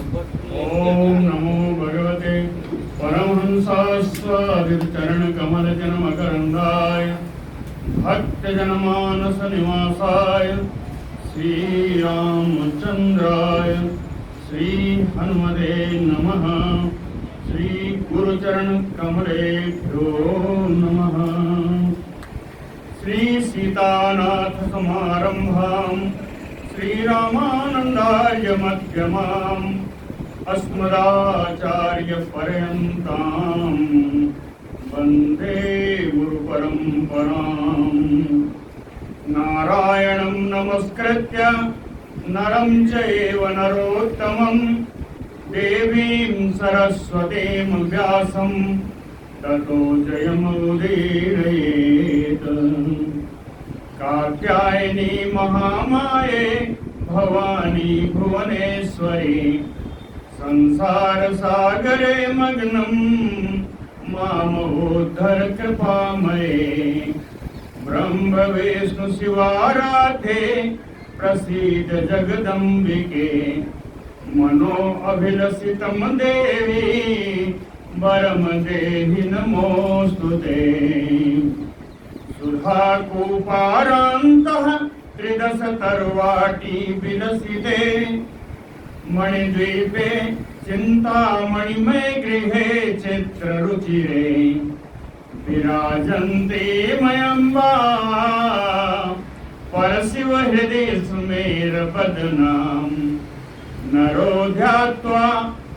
ओम नमो भगवते परमहंसास्वादिचरणकमलजनमकरन्दाय भक्तजनमानसनिवासाय श्रीरामचन्द्राय श्रीहनुमते नमः। श्रीगुरुचरणकमलेभ्यो नमः। श्रीसीतानाथसमारम्भाम् श्रीरामानन्दार्यमध्यमाम् अस्मदाचार्यपर्यन्ताम् वन्दे गुरुपरम्पराम्। नारायणं नमस्कृत्य नरं चैव नरोत्तमं देवीं सरस्वतीं व्यासं ततो जयमुदीरयेत्। कात्यायनी महामाये भवानी भुवनेश्वरी संसार सागरे मग्नं मामोद्धर कृपामये। ब्रह्म विष्णु शिवाराधे प्रसीद जगदम्बिके। मनो अभिलषितं देवी वरम देहि नमोस्तुते। सुधाकूपारान्तः त्रिदश तर्वाटी विलसिते। मणिद्वीपे चिन्तामणिमय गृहे चित्ररुचिरे विराजन्ते मयम्बा परशिव हृदय सुमेरपदनाम्। नरो ध्यात्वा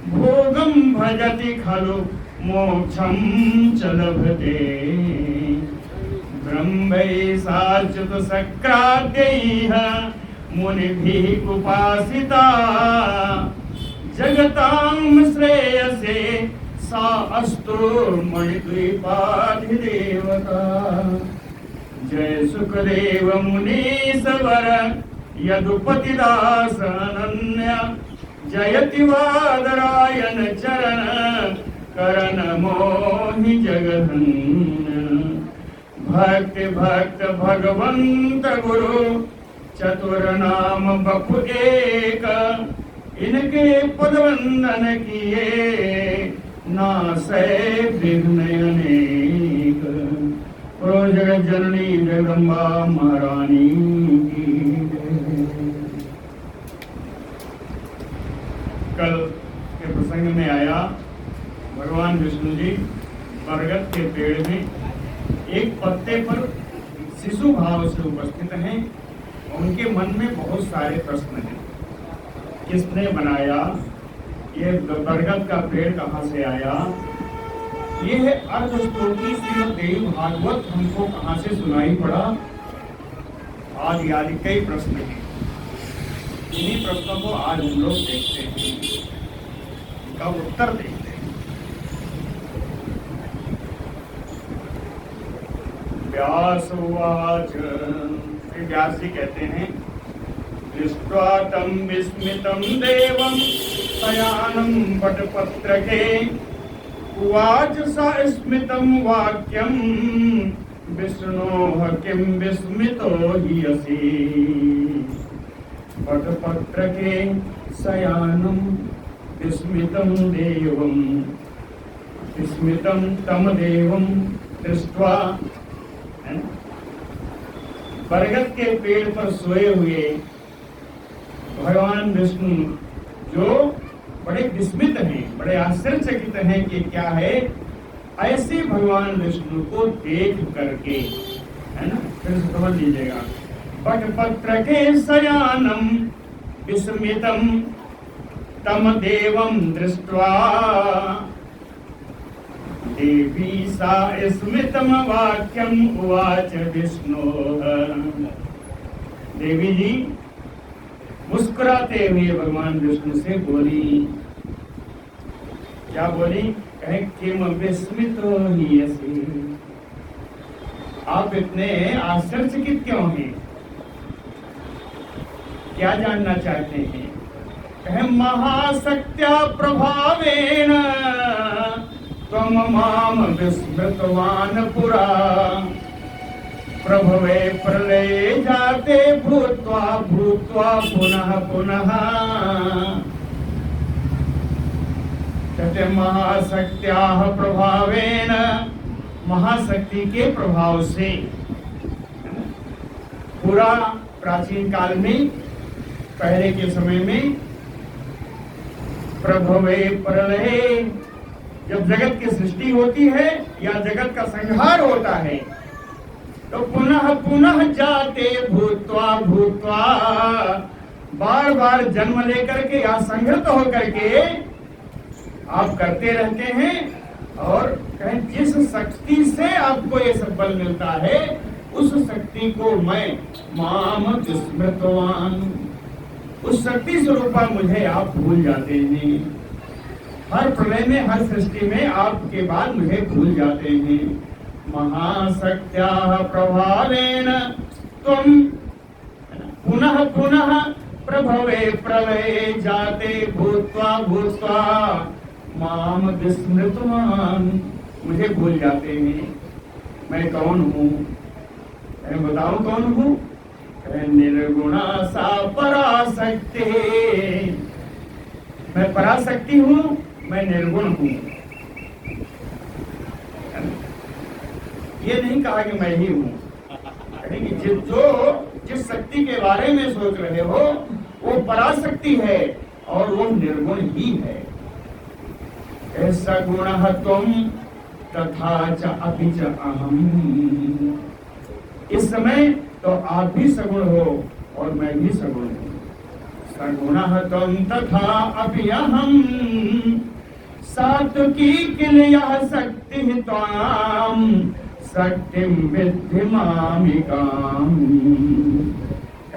भोगं भजति खलु मोक्षं च लभते। ब्रह्मैषाच्युतशक्राद्यैः मुनिभिः उपासिता जगतां श्रेयसे सा अस्तु मणिद्वीपाधिदेवता। जय सुखदेव मुनीश्वर यदुपतिदास अनन्य। जयति वादरायण चरण करण मोहि जगधन्य। भक्ति भक्त भगवंत गुरु चतुर नाम बपु एक। इनके पद वंदन किए नासै विघ्न अनेक। जगत जननी जगदम्बा महारानी की कल के प्रसंग में आया भगवान विष्णु जी बरगद के पेड़ में एक पत्ते पर शिशु भाव से उपस्थित हैं। उनके मन में बहुत सारे प्रश्न हैं। किसने बनाया? ये बरगद का पेड़ कहाँ से आया? ये है अर्धस्तोत्री श्रीमद् देवी भागवत हमको कहाँ से सुनाई पड़ा? आदि आदि कई प्रश्न हैं। इन्हीं प्रश्नों को आज हम लोग देखते हैं, इनका उत्तर देखते हैं। व्यासुवाच, श्री व्यास जी कहते हैं, दृष्ट्वा तं विस्मितं देवं शयानं वटपत्रके। उवाच सा स्मितं वाक्यं विष्णोः किं विस्मितो हि असि। वटपत्रके शयानं विस्मितं देवं विस्मितं तं देवं दृष्ट्वा। बरगद के पेड़ पर सोए हुए भगवान विष्णु जो बड़े विस्मित हैं, बड़े आश्चर्यचकित हैं कि क्या है, ऐसे भगवान विष्णु को देख करके, है ना, फिर समझ लीजिएगा। वटपत्रके शयानं विस्मितं तं देवं दृष्ट्वा। देवी सा स्मितं वाक्यं उवाच विष्णोः। देवी जी मुस्कुराते हुए भगवान विष्णु से बोली। क्या बोली? कहे किम विस्मितो हि असि। आप इतने आश्चर्यचकित क्यों हैं? क्या जानना चाहते हैं? कहे महाशक्त्या प्रभावेन त्वं माम विस्मृतवान् पुरा। प्रभवे प्रलये जाते भूत्वा भूत्वा पुनः पुनः। कहते महाशक्त्याः प्रभावेन, महाशक्ति के प्रभाव से। पूरा प्राचीन काल में, पहले के समय में, प्रभवे प्रलये, जब जगत की सृष्टि होती है या जगत का संहार होता है, तो पुनः पुनः जाते भूत्वा भूत्वा, बार बार जन्म लेकर के या संहृत होकर के आप करते रहते हैं। और कहें जिस शक्ति से आपको ये सब बल मिलता है, उस शक्ति को मैं माम स्मृतवान, उस शक्ति स्वरूपा मुझे आप भूल जाते हैं। हर प्रलय में, हर सृष्टि में आपके बाद मुझे भूल जाते हैं। महाशक्त्याः प्रभावेन तुम पुनः पुनः प्रभवे प्रलये जाते भूत्वा भूत्वा माम विस्मृतवान, मुझे भूल जाते हैं। मैं कौन हूँ? मैं बताऊं कौन हूँ? निर्गुणा सा पराशक्ति, मैं पराशक्ति हूँ, मैं निर्गुण हूँ। ये नहीं कहा कि मैं ही हूँ, जिस शक्ति के बारे में सोच रहे हो वो पराशक्ति है और वो निर्गुण ही है। ऐसा गुण तुम तथा च अपि च अहम, इस समय तो आप भी सगुण हो और मैं भी सगुण हूँ। सगुण तुम तथा अपि अहम, सात्विकी किलयः शक्ति त्वाम शक्तिम विद्धि मामिकाम।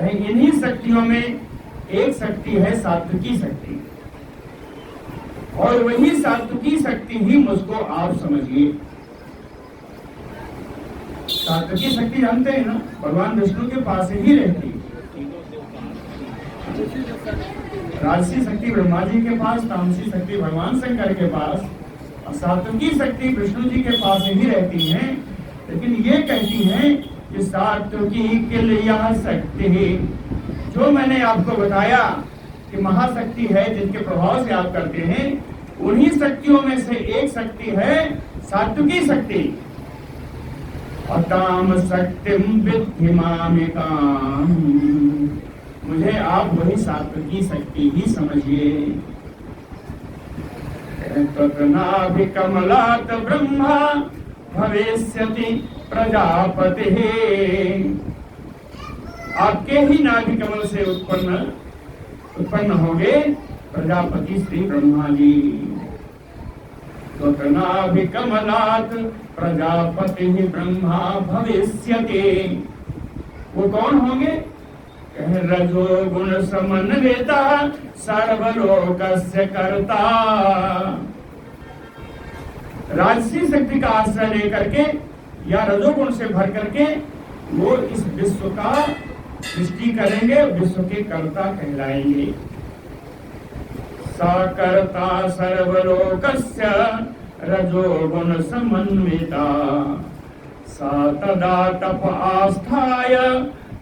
इन्हीं शक्तियों में एक शक्ति है सात्विकी शक्ति, और वही सात्विकी शक्ति ही मुझको आप समझिए। सात्विकी शक्ति जानते हैं ना, भगवान विष्णु के पास ही रहती। राजसी शक्ति ब्रह्मा जी के पास, तामसी शक्ति भगवान शंकर के पास, और सात्विकी शक्ति विष्णु जी के पास ही रहती है। लेकिन ये कहती है कि सात्विकी किलयः शक्ति, जो मैंने आपको बताया कि महाशक्ति है जिनके प्रभाव से आप करते हैं, उन्हीं शक्तियों में से एक शक्ति है सात्विकी शक्ति। अताम शक्तिम विद्धि मामिकाम, मुझे आप वही सात्विकी शक्ति ही समझिए। तत्नाभिकमलात् ब्रह्मा भविष्यति प्रजापति, आपके ही नाभि कमल से उत्पन्न होंगे प्रजापति श्री ब्रह्मा जी। तत्नाभिकमलात् प्रजापति ब्रह्मा भविष्यति, वो कौन होंगे? रजो गुण समन्विता सर्वलोकस्य कर्ता। राजसी शक्ति का आश्रय लेकर के या रजोगुण से भर करके वो इस विश्व का सृष्टि करेंगे, विश्व के कर्ता कहलाएंगे। सकर्ता सर्वलोकस्य रजोगुण समन्विता, सा तदा तप आस्थाय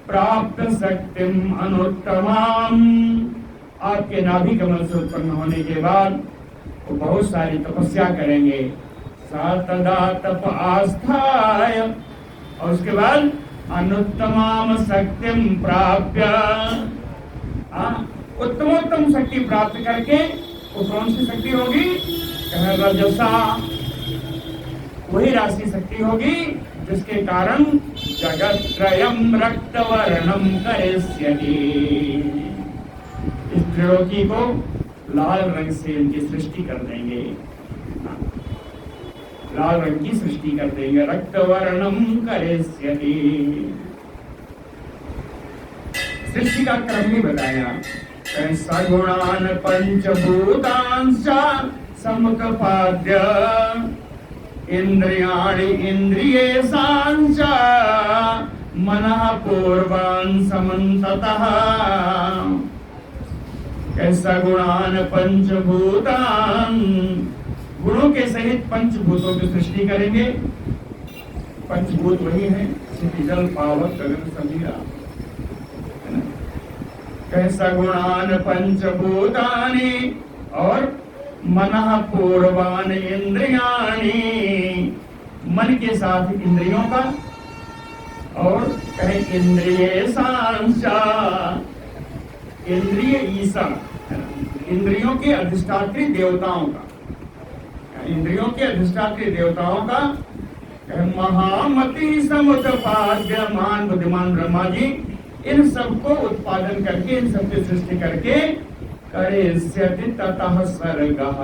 प्राप्त शक्तिम अनुत्तमाम। आपके नाभि कमल से उत्पन्न होने के बाद वो बहुत सारी तपस्या करेंगे। सा तदा तप आस्थाय, और उसके बाद अनुत्तमाम शक्तिम प्राप्य, उत्तमोत्तम शक्ति प्राप्त करके वो कौन सी शक्ति होगी? रजसा, वही राशि शक्ति होगी जिसके कारण जगत त्रयम रक्तवर्णम करिष्यति, इस त्रिलोकी को लाल रंग से इनकी सृष्टि कर देंगे, लाल रंग की सृष्टि कर देंगे। रक्तवर्णम करिष्यति, सृष्टि का क्रम भी बताया। सगुणान पंचभूतांश्च समकपाद्य, इंद्रियाणि इंद्रियेषांच मनः पूर्वान् समन्ततः। सगुणान पंचभूतान, गुणों के सहित पंचभूतों की सृष्टि करेंगे। पंचभूत वही है, क्षिति जल पावक गगन समीरा। सगुणान पंचभूतानि, और मनः पूर्वान इंद्रियाणि, मन के साथ इंद्रियों का, और कहे इंद्रिय सांचा, इंद्रिय ईसा, इंद्रियों के अधिष्ठात्री देवताओं का, इंद्रियों के अधिष्ठात्री देवताओं का। महामति समुत्पाद्यमान, बुद्धिमान ब्रह्मा जी इन सबको उत्पादन करके, इन सबकी सृष्टि करके, करिष्यति ततः सर्गः,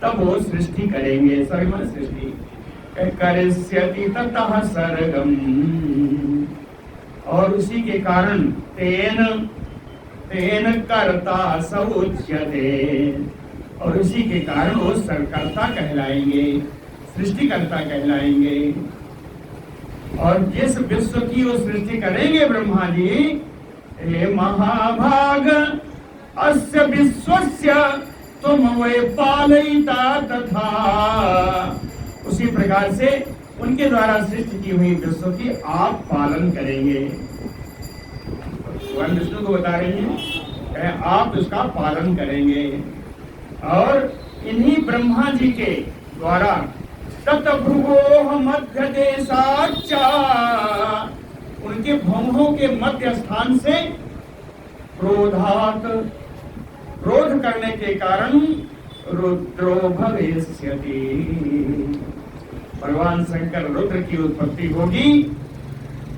तब वो सृष्टि करेंगे। सर्ग माने सृष्टि। करिष्यति ततः सर्गम, और उसी के कारण तेन तेन कर्ता स उच्यते, और उसी के कारण वो सर्गकर्ता कहलाएंगे, सृष्टिकर्ता कहलाएंगे। और जिस विश्व की वो सृष्टि करेंगे ब्रह्मा जी, हे महाभाग अस्य विश्वस्य तुम वै पालयिता तथा, उसी प्रकार से उनके द्वारा सृष्टि की हुई विश्व की आप पालन करेंगे। भगवान विष्णु को बता रही हैं, आप उसका पालन करेंगे। और इन्हीं ब्रह्मा जी के द्वारा ततभ्रुवोः मध्य देशाच्चा, उनके भौहों के मध्य स्थान से क्रोधात, क्रोध करने के कारण रुद्रो भविष्यति, भगवान शंकर रुद्र की उत्पत्ति होगी।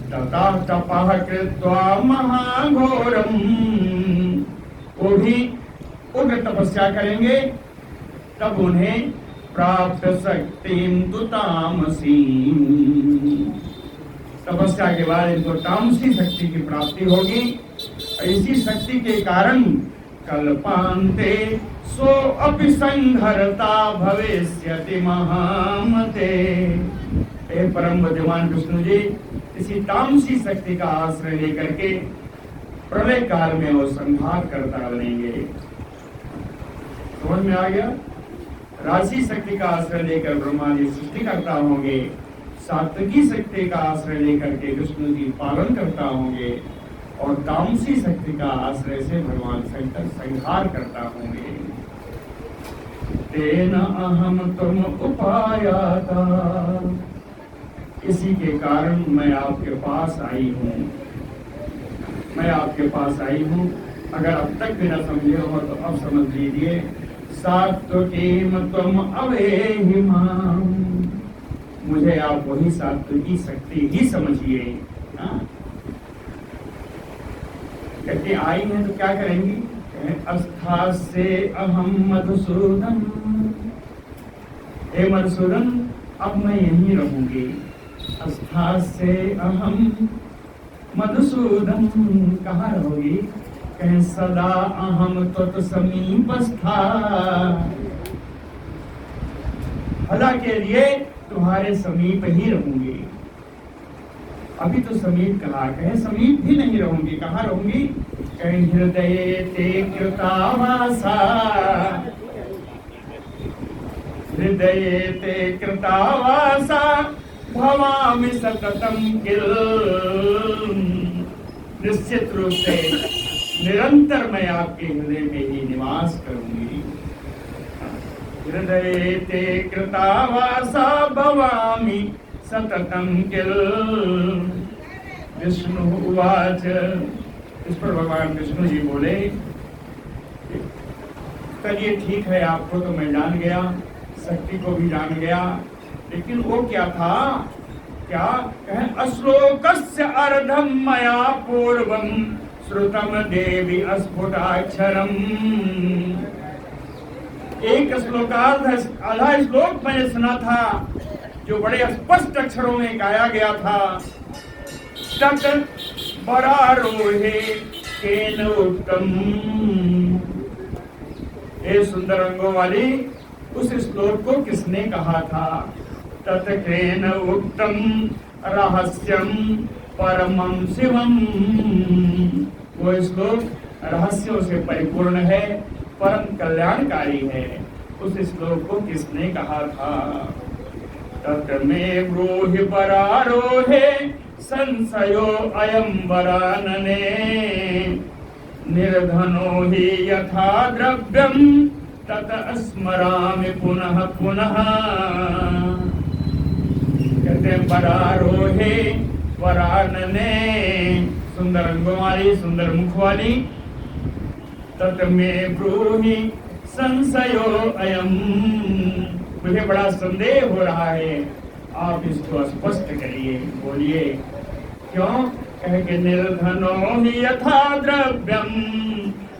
तथा तपः कृत्वा महाघोरम, वो भी उग्र तपस्या करेंगे, तब उन्हें प्राप्त शक्तिं तु तामसीं, तपस्या के बाद इनको तामसी शक्ति की प्राप्ति होगी। इसी शक्ति के कारण कल्पान्ते सो अपि संहरता भविष्यति महामते, हे परम बुद्धिमान विष्णु जी इसी तामसी शक्ति का आश्रय लेकर के प्रलय काल में वो संहार करता बनेंगे। समझ में आ गया? राशि शक्ति का आश्रय लेकर ब्रह्मा जी सृष्टि करता होंगे, सात्विकी शक्ति का आश्रय लेकर के विष्णु जी पालन करता होंगे, और तामसी शक्ति का आश्रय से भगवान शंकर संहार करता होंगे। तेन अहम तुम उपायाता, इसी के कारण मैं आपके पास आई हूँ, मैं आपके पास आई हूँ। अगर अब तक भी न समझे हो तो अब समझ लीजिए। सात्विकीम त्वम अवेहिमाम, मुझे आप वही सात्विकी शक्ति ही समझिए। कहते आई हैं तो क्या करेंगी? अस्था से अहम मधुसूदन, हे मधुसूदन अब मैं यहीं रहूंगी। अस्था से अहम मधुसूदन, कहाँ रहोगी? कहें सदा अहम त्वत् समीपस्था, भला के लिए तुम्हारे समीप ही रहूंगी। अभी तो समीप कहा, कहें समीप भी नहीं रहूंगी, कहाँ रहूंगी? कहें हृदये ते कृतावासा, हृदये ते कृतावासा भवामि सततम किल, निश्चित रूप से निरंतर मैं आपके हृदय में ही निवास करूंगी। हृदये ते कृतावासा भवामि सततम किल। विष्णु उवाच, इस पर भगवान विष्णु जी बोले, चलिए ठीक है, आपको तो मैं जान गया, शक्ति को भी जान गया, लेकिन वो क्या था? क्या कहें? अश्लोकस्य अर्धम मया पूर्वम श्रुतम देवी अस्फुटाक्षरम, एक श्लोकार्ध आधा श्लोक मैंने सुना था जो बड़े स्पष्ट अक्षरों में गाया गया था। तट बरारोहे केन उत्तम, हे सुंदर अंगों वाली, उस श्लोक को किसने कहा था? तत्केन उक्तम रहस्यम परमं शिवम, वो श्लोक रहस्यों से परिपूर्ण है, परम कल्याणकारी है। उस श्लोक को किसने कहा था? तत्मे ब्रूहि परारोहे संशयो अयं वरानने, निर्धनो हि यथा द्रव्यम तत स्मरामि पुनः पुनः। कहते हैं वरारोहे वरानने, सुंदर अंगों वाली सुंदर मुख वाली, तत में ब्रूहि संशयो अयम, मुझे बड़ा संदेह हो रहा है, आप इसको स्पष्ट करिए, बोलिए क्यों? कह के निर्धनो हि यथा द्रव्यम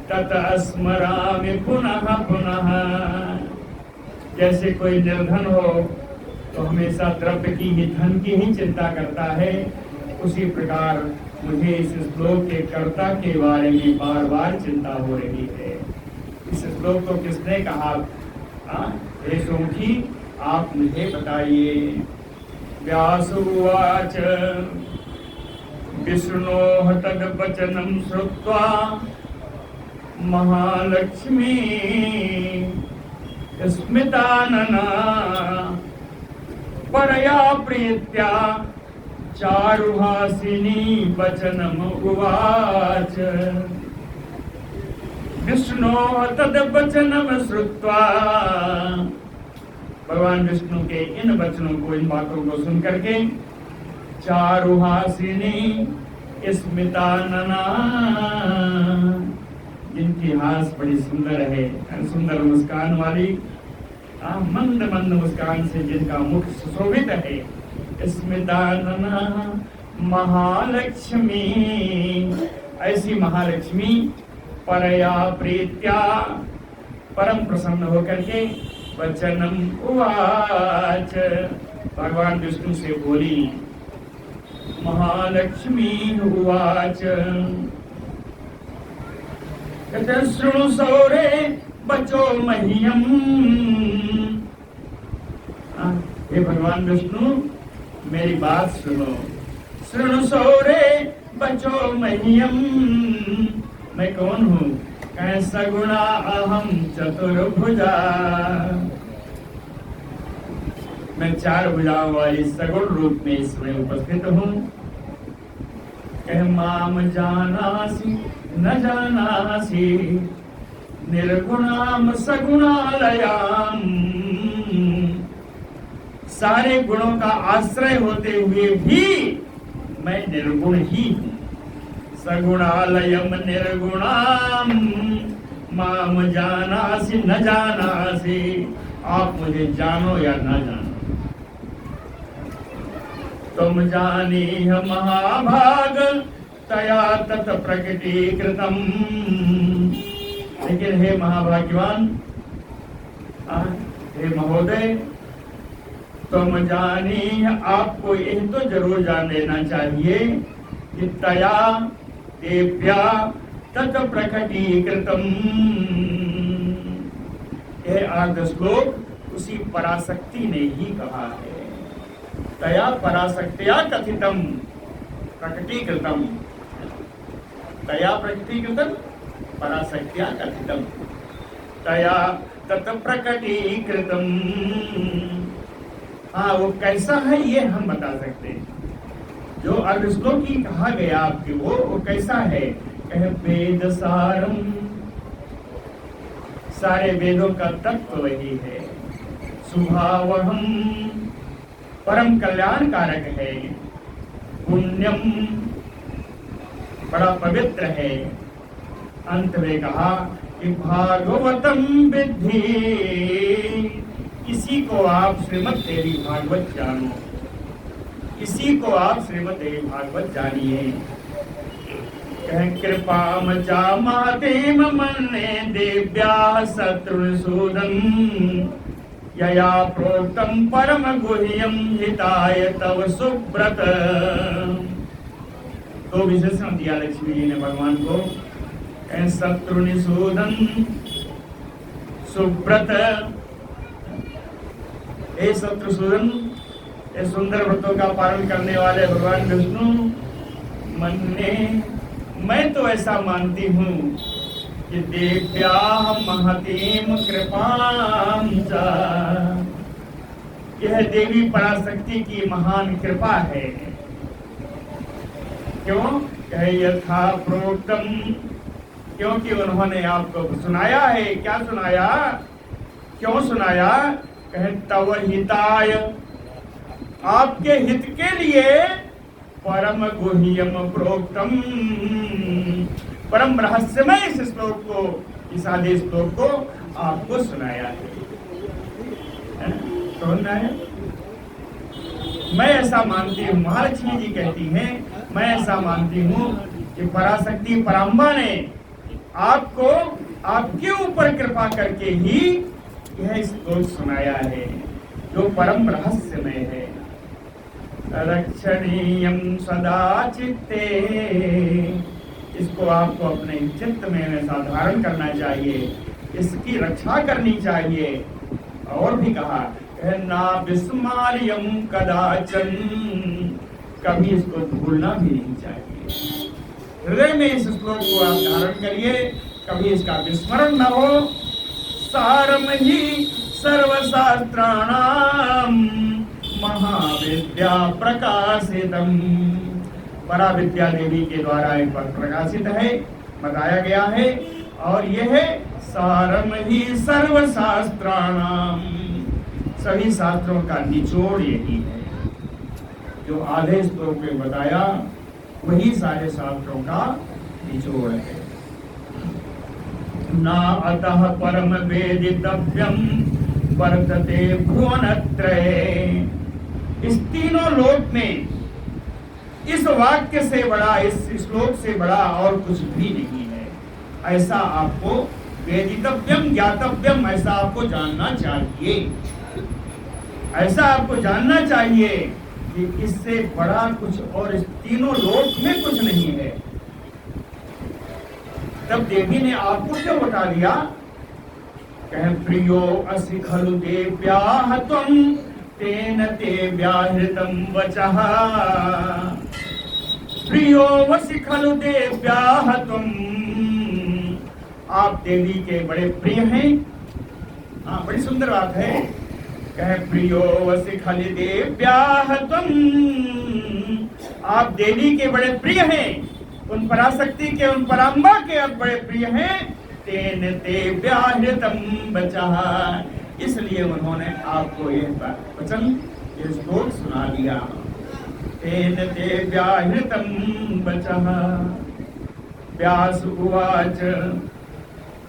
तत स्मरामि पुनः पुनः। जैसे कोई निर्धन हो तो हमेशा द्रव्य की ही, धन की ही चिंता करता है, उसी प्रकार मुझे इस श्लोक के कर्ता के बारे में बार बार चिंता हो रही है। इस श्लोक को किसने कहा? हे सोमकी, आप मुझे बताइए। व्यासुवाच विष्णोः तद्वचनं श्रुत्वा महालक्ष्मी स्मितानना परया प्रीत्या चारुहासिनी वचनम् उवाच। विष्णोः तद्वचनं श्रुत्वा, भगवान विष्णु के इन वचनों को, इन बातों को सुन करके चारुहासिनी स्मितानना, जिनकी हास बड़ी सुंदर है, सुंदर मुस्कान वाली, मंद मंद मुस्कान से जिनका मुख सुशोभित है, स्मितानना महालक्ष्मी, ऐसी महालक्ष्मी परया प्रीत्या, परम प्रसन्न होकर के वचनम उवाच, भगवान विष्णु से बोली। महालक्ष्मी उवाच शृणु सौरे बचो मह्यम। हे भगवान विष्णु, मेरी बात सुनो। शृणु सौरे बचो मह्यम, मैं कौन हूँ? कह सगुणा अहम चतुर्भुजा, मैं चार भुजाओं वाली सगुण रूप में इसमें उपस्थित हूँ। कह माम जानासि न जानासि निर्गुणाम सगुणालयाम, सारे गुणों का आश्रय होते हुए भी मैं निर्गुण ही हूँ। सगुणालयम निर्गुणाम माम जानासि न जानासि, आप मुझे जानो या ना जानो। तुम जानी महाभाग तया तत् प्रकटीकृतम, लेकिन हे महाभाग्यवान, हे महोदय, तुम जानी, आपको यह तो जरूर जान लेना चाहिए कि तया देव्या तत् प्रकटीकृतम, यह आर्ध श्लोक उसी पराशक्ति ने ही कहा है। तया पराशक्त्या कथितम प्रकटीकृतम, तया प्रकटीकृतम पराशक्त्या कथितम, तया तत् प्रकटीकृतम। हाँ, वो कैसा है ये हम बता सकते हैं। जो अर्ध श्लोक ही कहा गया आपके, वो कैसा है? कह वेद सारम, सारे वेदों का तत्व वही है। सुभावहम, परम कल्याणकारक है। पुण्यम, बड़ा पवित्र है। अंत में कहा कि भागवतम विद्धि, इसी को आप श्रीमद् देवी भागवत जानो, इसी को आप श्रीमद् देवी भागवत जानिए। कह कृपाम चा मातेम मन्ने देव्या शत्रुसूदन, यया प्रोक्तम परम गुह्यम हिताय तव सुब्रत। तो विशेषण दिया लक्ष्मी जी ने भगवान को। शत्रुनिसूदन सुब्रत, हे शत्रुसूदन, ये सुंदर व्रतों का पालन करने वाले भगवान विष्णु, मन्ने, मैं तो ऐसा मानती हूँ कि देव्या महतीम कृपाम च, यह देवी पराशक्ति की महान कृपा है। क्यों? यथा प्रोक्तम, क्योंकि उन्होंने आपको सुनाया है। क्या सुनाया? क्यों सुनाया? कहे तव हिताय, आपके हित के लिए परम गुह्यम प्रोक्तम, परम रहस्यमय इस श्लोक को, इस आदेश श्लोक को आपको सुनाया है। समझ आया? मैं ऐसा मानती हूँ, महालक्ष्मी जी कहती हैं, मैं ऐसा मानती हूँ कि पराशक्ति पराम्बा ने आपको आपके ऊपर कृपा करके ही यह श्लोक सुनाया है, जो परम रहस्यमय है। रक्षणीयम सदा चित्ते, इसको आपको अपने चित्त में हमेशा धारण करना चाहिए, इसकी रक्षा करनी चाहिए। और भी कहा ना विस्मार्यम कदाचन, कभी इसको भूलना भी नहीं चाहिए। हृदय में इस श्लोक को आप धारण करिए, कभी इसका विस्मरण न हो। सारम ही सर्वशास्त्राणाम महाविद्या प्रकाशितम, पराविद्या देवी के द्वारा एक बार प्रकाशित है, बताया गया है। और यह सारम ही सर्वशास्त्राणाम, सभी शास्त्रों का निचोड़ यही है। जो आधे श्लोक में बताया वही सारे शास्त्रों का निचोड़ है। ना अतः परम वेदितव्यम वर्तते भुवनत्रये, इस तीनों लोक में इस वाक्य से बड़ा, इस श्लोक से बड़ा और कुछ भी नहीं है। ऐसा आपको वेदितव्यम ज्ञातव्यम, ऐसा आपको जानना चाहिए, ऐसा आपको जानना चाहिए कि इससे बड़ा कुछ और इस तीनों लोक में कुछ नहीं है। तब देवी ने आपको क्यों बता दिया? कहे प्रियो असि खलु देव्याः त्वं तेन ते व्याहृतं वचः, प्रियो वसि खलु देव्याः त्वं, आप देवी के बड़े प्रिय हैं। हाँ, बड़ी सुंदर बात है। कहे प्रियो वसि खलु देव्याः त्वं, आप देवी के बड़े प्रिय हैं, उन पराशक्ति के, उन पराम्बा के आप बड़े प्रिय हैं। तेन ते व्याहृतं वचः, इसलिए उन्होंने आपको यह वचन, ये श्लोक सुना दिया। तेन ते व्याहृतं वचः। व्यास उवाच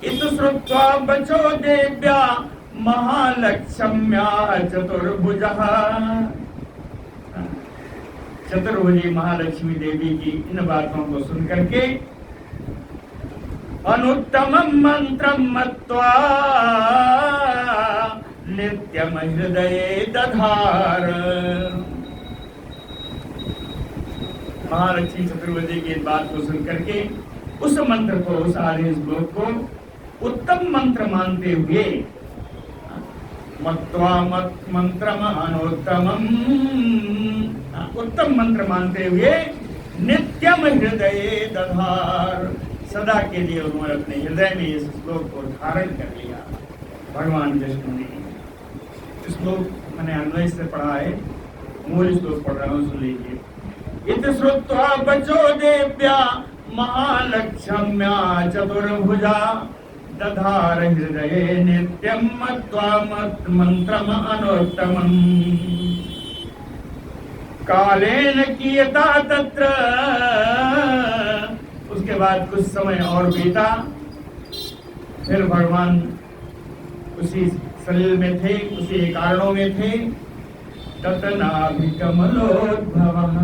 इत श्रुत्वा वचो देव्या महालक्ष्म्या चतुर्भुजः, चतुर्भुजी महालक्ष्मी देवी की इन बातों को सुन करके अनुत्तमं मंत्रं मत्वा नित्यम हृदये दधार, महालक्ष्मी चतुर्भुजी की बात को सुन करके उस मंत्र को, उस आदेश श्लोक को उत्तम मंत्र मानते हुए, मत्वा मंत्रम अनुत्तमम, उत्तम मंत्र मानते हुए नित्यम हृदये दधार, सदा के लिए उन्होंने अपने हृदय में इस श्लोक को धारण कर लिया। भगवान विष्णु ने श्लोक मैंने अन्वय से पढ़ा है, मूल श्लोक पढ़ रहा हूँ, सुन लीजिए। इत श्रुत्वा वचो देव्या महालक्ष्म्या चतुर्भुजा दधार हृदये नित्यं मत्वा मंत्रम अनुत्तमम्, कालेन कियता तत्र, उसके बाद कुछ समय और बीता, फिर भगवान उसी शरीर में थे, उसी कारणों में थे। ततनाभि कमलोद्भवः,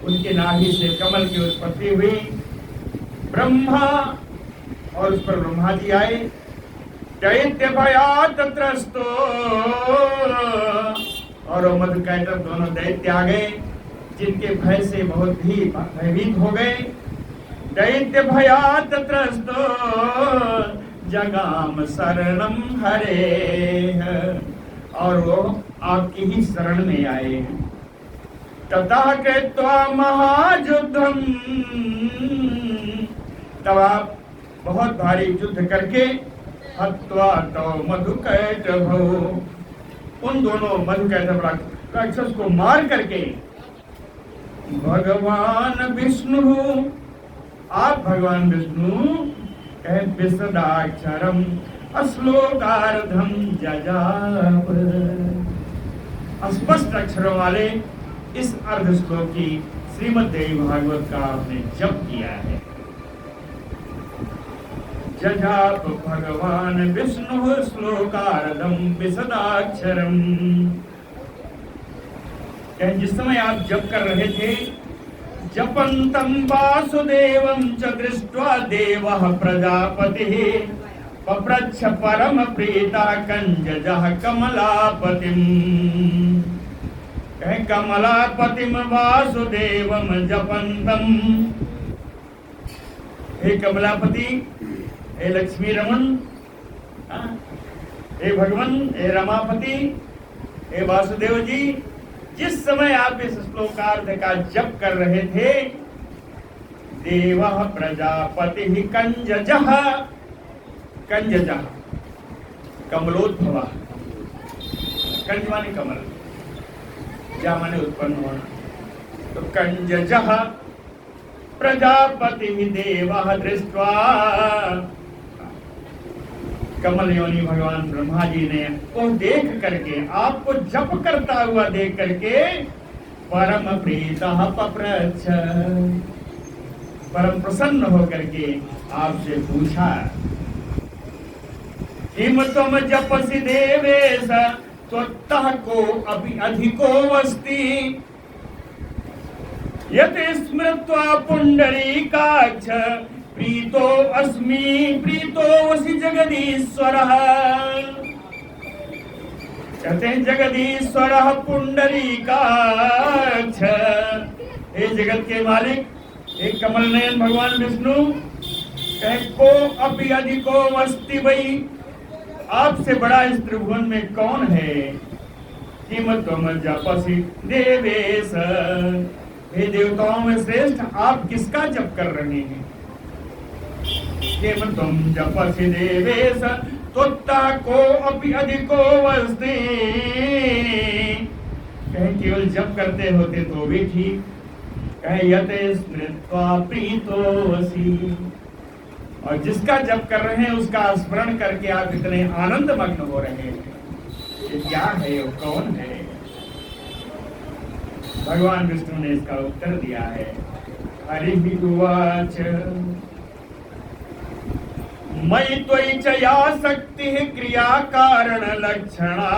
उनके नाभि से कमल की उत्पत्ति हुई। ब्रह्मा, और उस पर ब्रह्मा जी आए। दैत्य भयात् त्रस्तो, और मधुकैटभ दोनों दैत्य आ गए, जिनके भय से बहुत ही भयभीत हो गए। दैत्य भयात् त्रस्तो जगाम शरणम हरे, और वो आपकी ही शरण में आए। तथा कृत्वा महायुद्धम, तब आप बहुत भारी युद्ध करके हत्वा तो मधुकैटभौ, उन दोनों मधुकैटभ राक्षस को मार करके भगवान विष्णु, आप भगवान विष्णु विशदाक्षरम, श्लोकार्धम जजाप। स्पष्ट अक्षरों वाले इस अर्ध श्लोक की श्रीमद् देवी भागवत का आपने जप किया है। जजाप भगवान विष्णु श्लोकार्धम विशदाक्षरम। जिस समय आप जप कर रहे थे, जपंतम वासुदेवं च दृष्ट्वा देवः प्रजापतिः पप्रच्छ परम प्रीता कंजजः कमलापतिम्। कमलापतिम वासुदेवम जपंतम। हे कमलापति, हे लक्ष्मी रमन, हे भगवान, हे रमापति, हे वासुदेव जी, जिस समय आप इस श्लोकार्ध का जप कर रहे थे, देवः प्रजापति कंजजः। कंजजः कमलोद्भव। कंज माने कमल, जा माने उत्पन्न होना। तो कंजजः प्रजापति देवः दृष्ट्वा। कमल योनि भगवान ब्रह्मा जी ने वो देख करके, आपको जप करता हुआ देख करके, परम प्रीतः पप्रच्छ, परम प्रसन्न होकर के आपसे पूछा, किम तुम जपसि देवेश त्वत्तः को अपि अधिको वस्ति यत् स्मृत्वा पुंडरीकाक्ष प्रीतो अस्मि प्रीतोऽसि जगदीश्वरः। कहते हैं जगदीश्वरः पुंडरीकाक्ष। हे जगत के मालिक, हे कमल नयन भगवान विष्णु, कहे को अपि अधिको वस्ति वही, आपसे बड़ा इस त्रिभुवन में कौन है। किम त्वम जपसि देवेश, हे देवताओं में श्रेष्ठ, आप किसका जप कर रहे हैं। किम त्वम जपसि देवेश त्वत्तः को अपि अधिको वस्ति। कहे केवल जप करते होते तो भी ठीक। कहे यते स्मृत्वा प्रीतोऽसि, और जिसका जप कर रहे हैं उसका स्मरण करके आप इतने आनंद मग्न हो रहे हैं। ये क्या है, वो कौन है। भगवान विष्णु ने इसका उत्तर दिया है। हरि उवाच मयि त्वयि च या शक्तिः क्रिया कारण लक्षणा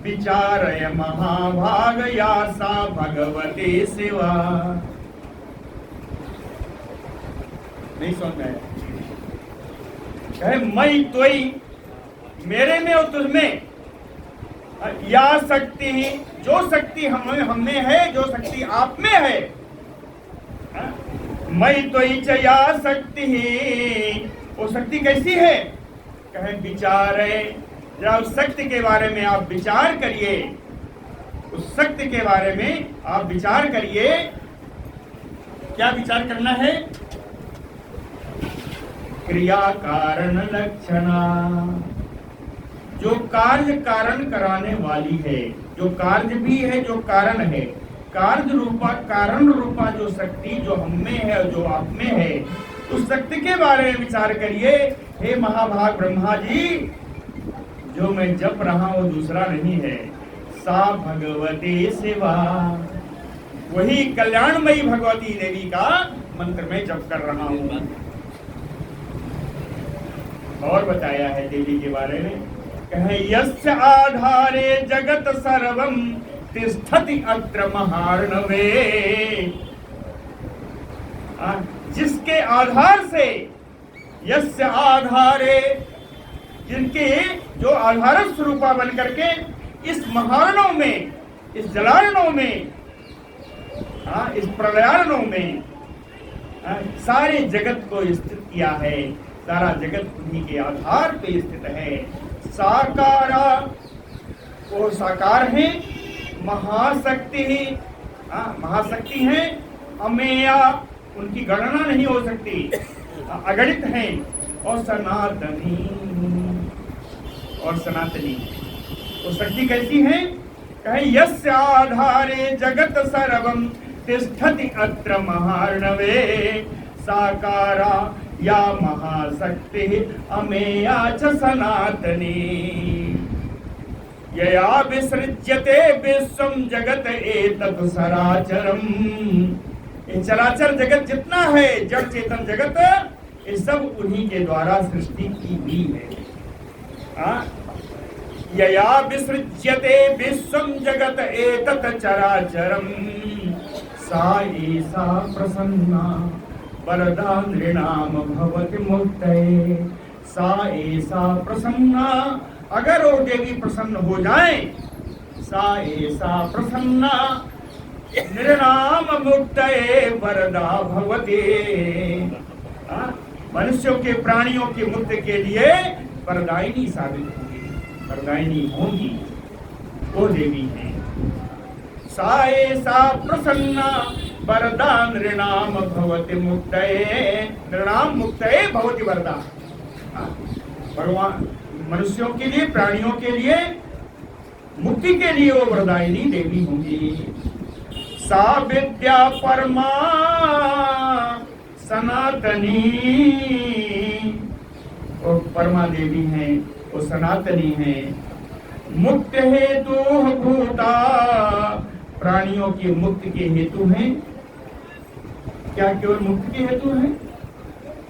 विचारय महाभाग या सा भगवती शिवा। नहीं सुन रहे। मयि त्वयि, मेरे में और तुझमें, या शक्ति, जो शक्ति हम में है, जो शक्ति आप में है। मयि त्वयि च या शक्ति, वो शक्ति कैसी है। कहे विचार है, जरा उस शक्ति के बारे में आप विचार करिए। उस शक्ति के बारे में आप विचार करिए। क्या विचार करना है। क्रिया कारण लक्षणा, जो कार्य कारण कराने वाली है, जो कार्य भी है, जो कारण है, कार्य रूपा कारण रूपा जो शक्ति जो हम में है और जो आप में है, उस शक्ति के बारे में विचार करिए। हे महाभाग ब्रह्मा जी, जो मैं जप रहा हूं दूसरा नहीं है, सा भगवती शिवा, वही कल्याणमयी भगवती देवी का मंत्र में जप कर रहा हूं। और बताया है देवी के बारे में, कहे यस्य आधारे जगत सर्वम तिष्ठति अत्र महार्णवे। जिसके आधार से, यस्य आधारे, जिनके जो आधार स्वरूपा बन करके इस महारणों में, इस जलारणों में, इस प्रलयारणों में सारे जगत को स्थित किया है। सारा जगत उन्हीं के आधार पे स्थित है। साकारा, वो साकार है। महाशक्ति ही, महाशक्ति है। अमेया, उनकी गणना नहीं हो सकती, अगणित है। और सनातनी, और सनातनी, तो शक्ति कैसी है। कहे यस्य आधारे जगत सर्वम तिष्ठति अत्र महार्णवे। साकारा या महाशक्ति अमेया च सनातनी यया विसृज्यते विश्वम जगत एतत् सराचरम। ये चराचर जगत जितना है, जड़ चेतन जगत, ये सब उन्हीं के द्वारा सृष्टि की हुई है। यया विसृज्यते विश्वम जगत एतत् चराचरम सा ईसा प्रसन्ना वरदा नृणाम भवति मुक्तये। सा ईसा प्रसन्ना, अगर वो देवी प्रसन्न हो जाए, सा ईसा प्रसन्ना नृणाम मुक्तये वरदा भवति। मनुष्यों के, प्राणियों के मुक्ति के लिए वरदायिनी साबित होगी, वरदायिनी होगी, वो देवी है। सा एसा प्रसन्ना वरदा नृणाम भवति मुक्तये। नृणाम मुक्तये भवति वरदा। भगवान मनुष्यों के लिए, प्राणियों के लिए, मुक्ति के लिए वो वरदायिनी देवी होंगी। सा विद्या परमा सनातनी, वो परमा देवी है, वो सनातनी है। मुक्त हेतु भूता, प्राणियों की मुक्ति के हेतु हैं। क्या केवल मुक्ति के हेतु हैं?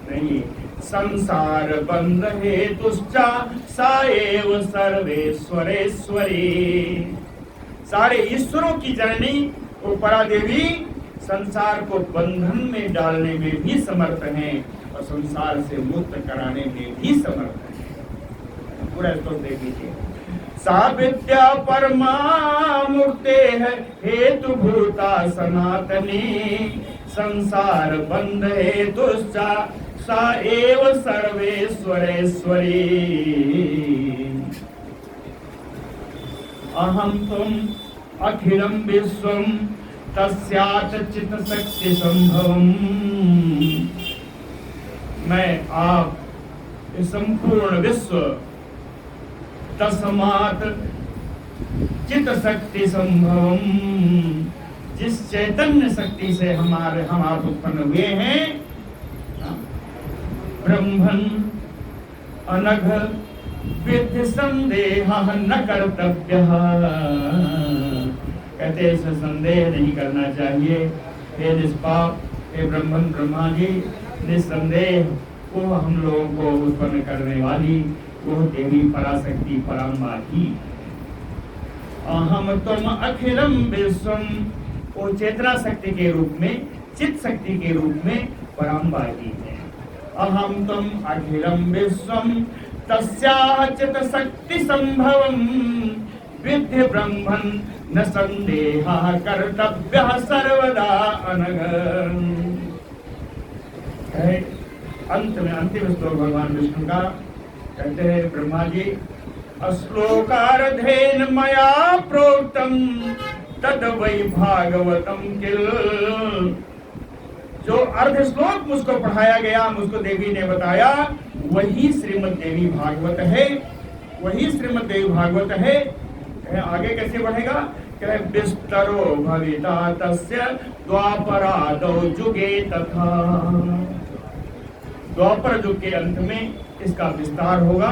नहीं, संसार बंध हेतुश्चा सा एव सर्वेश्वरेश्वरी। सारे ईश्वरों की जननी वो परा देवी संसार को बंधन में डालने में भी समर्थ हैं और संसार से मुक्त कराने में भी समर्थ हैं। पूरा इसको देख लीजिए। सा विद्या परमा मुक्ते है हेतु भूता सनातनी संसार बंध हेतुश्चा सा एव सर्वेश्वरेश्वरी। अहम तुम अखिलम विश्वम तस्यात् चित शक्ति संभवम। मैं, आप, संपूर्ण विश्व, तस्मात् चित शक्ति संभवम, जिस चैतन्य शक्ति से हम आप उत्पन्न हुए हैं, ब्रह्मन् अनघ विद्धि संदेह न कर्तव्य। कहते ऐसा संदेह नहीं करना चाहिए। हे निष्पाप, हे ब्रह्मन, ब्रह्मा जी, निस्संदेह वो हम लोगों को उत्पन्न करने वाली वो देवी पराशक्ति पराम्बा ही। अहम तुम अखिलम विश्वम, वो चेतना शक्ति के रूप में, चित शक्ति के रूप में पराम्बा ही है। अहम तुम अखिलम विश्वम तस्याः चित शक्ति संभवम विद्धि ब्रह्मन् न संदेहः कर्तव्यः सर्वदा अनघ। अंत में अंतिम श्लोक भगवान विष्णु का कहते हैं, ब्रह्मा जी, श्लोकार्धेन मया प्रोक्तम तद वै भागवतम किल। जो अर्ध श्लोक मुझको पढ़ाया गया, मुझको देवी ने बताया, वही श्रीमद् देवी भागवत है, वही श्रीमद् देवी भागवत है। आगे कैसे बढ़ेगा? क्या विस्तरो भविता तस्य द्वापरादौ जुगे तथा। द्वापर युग के अंत में इसका विस्तार होगा,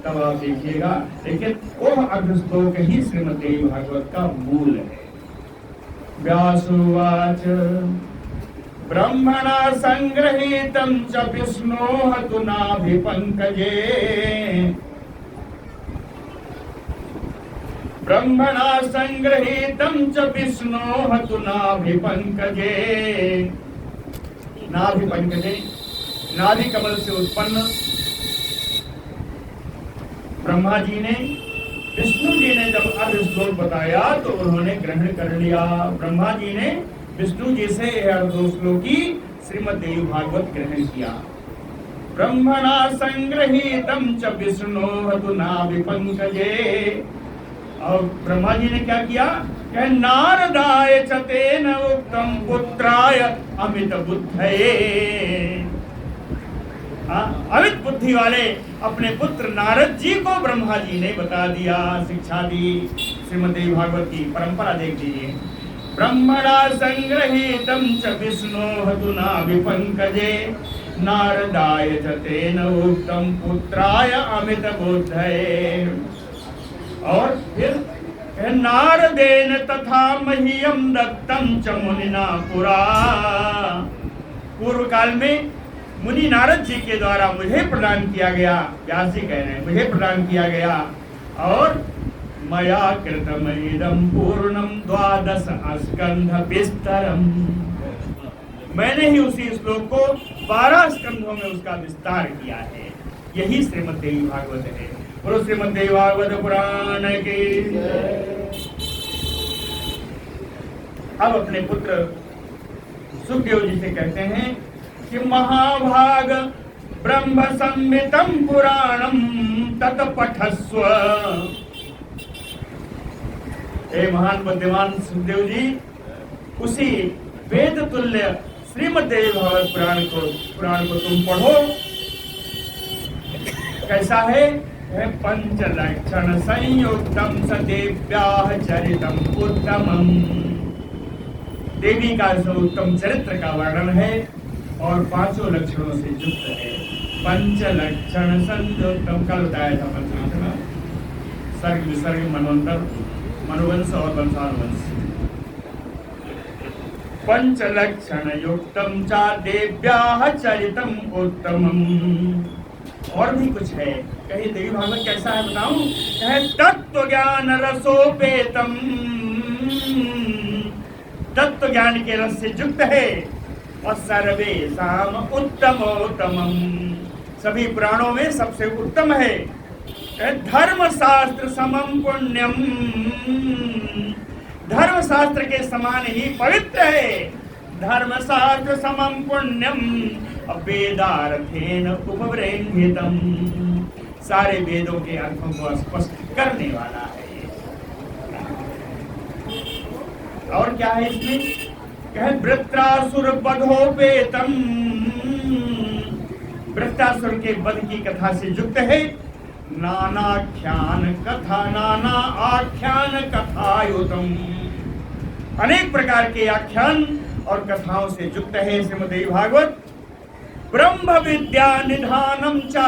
तब आप देखिएगा। लेकिन वो अर्ध श्लोक ही श्रीमद् देवी भागवत का मूल है। व्यासुवाच ब्रह्मणा संगृहीतं च विष्णोः तु नाभिपङ्कजे। ब्रह्मणा संगृहीतं च विष्णोः तु नाभिपङ्कजे। नाभिपङ्कजे, नाभि कमल से उत्पन्न ब्रह्मा जी ने, विष्णु जी ने जब अर्ध श्लोक बताया तो उन्होंने ग्रहण कर लिया। ब्रह्मा जी ने विष्णु जी से अर्ध श्लोकी श्रीमद् देवी भागवत ग्रहण किया। ब्रह्मणा संगृहीतं च विष्णोः तु नाभिपङ्कजे। और ब्रह्मा जी ने क्या किया? नारदाय च तेन उक्तं पुत्राय अमित बुद्धये। अमित बुद्धि वाले अपने पुत्र नारद जी को ब्रह्मा जी ने बता दिया, शिक्षा दी। श्रीमद् देवी भागवत की परंपरा देख लीजिए। ब्रह्मणा संगृहीतं च विष्णोः तु नाभिपङ्कजे नारदाय च तेन उक्तं पुत्राय अमित बुद्धये। और फिर नारदेन तथा मह्यं दत्तं च मुनिना पुरा। पूर्व काल में मुनि नारद जी के द्वारा मुझे प्रदान किया गया, व्यास जी कह रहे हैं मुझे प्रदान किया गया। और मया कृतम इदं पूर्णम 12 स्कंध विस्तरम, मैंने ही उसी श्लोक को 12 स्कंधों में उसका विस्तार किया है। यही श्रीमद् देवी भागवत है। बोलो श्रीमद् देवी भागवत पुराण की। अब अपने पुत्र सुखदेव जी से कहते हैं कि महाभाग ब्रह्म संहितं पुराणं तत्पठस्व। हे महान बुद्धिमान सुखदेव जी, उसी वेद तुल्य श्रीमद् देवी भागवत पुराण को तुम पढ़ो। कैसा है? पंचलक्षण संयुक्तम स देव्याः चरितम उत्तमम। देवी का जो उत्तम चरित्र का वर्णन है और 5 लक्षणों से युक्त है। पंचलक्षण संयुक्तम, कल बताया था पंचलक्षण, सर्ग विसर्ग मनवंतर मनुवंश और वंशानुवंश। पंचलक्षण युक्तम च देव्याः चरितम उत्तमम। और भी कुछ है, कहीं देवी भागवत कैसा है बताऊं? तत्व ज्ञान रसोपेतम, तत्व ज्ञान के रस से युक्त है। और सर्वेषाम उत्तमोत्तमम, सभी पुराणों में सबसे उत्तम है। धर्म शास्त्र समम पुण्यम, धर्म शास्त्र के समान ही पवित्र है। धर्म शास्त्र समम पुण्यम वेदार्थेन उपब्रह्मितम, सारे वेदों के अर्थों को स्पष्ट करने वाला है। और क्या है इसमें? वृत्रासुर वधोपेतम, वृत्रासुर के वध की कथा से युक्त है। नानाख्यान कथा, नाना आख्यान कथायुतम, अनेक प्रकार के आख्यान और कथाओं से युक्त है श्रीमद् देवी भागवत। ब्रह्म विद्या निधानम चा,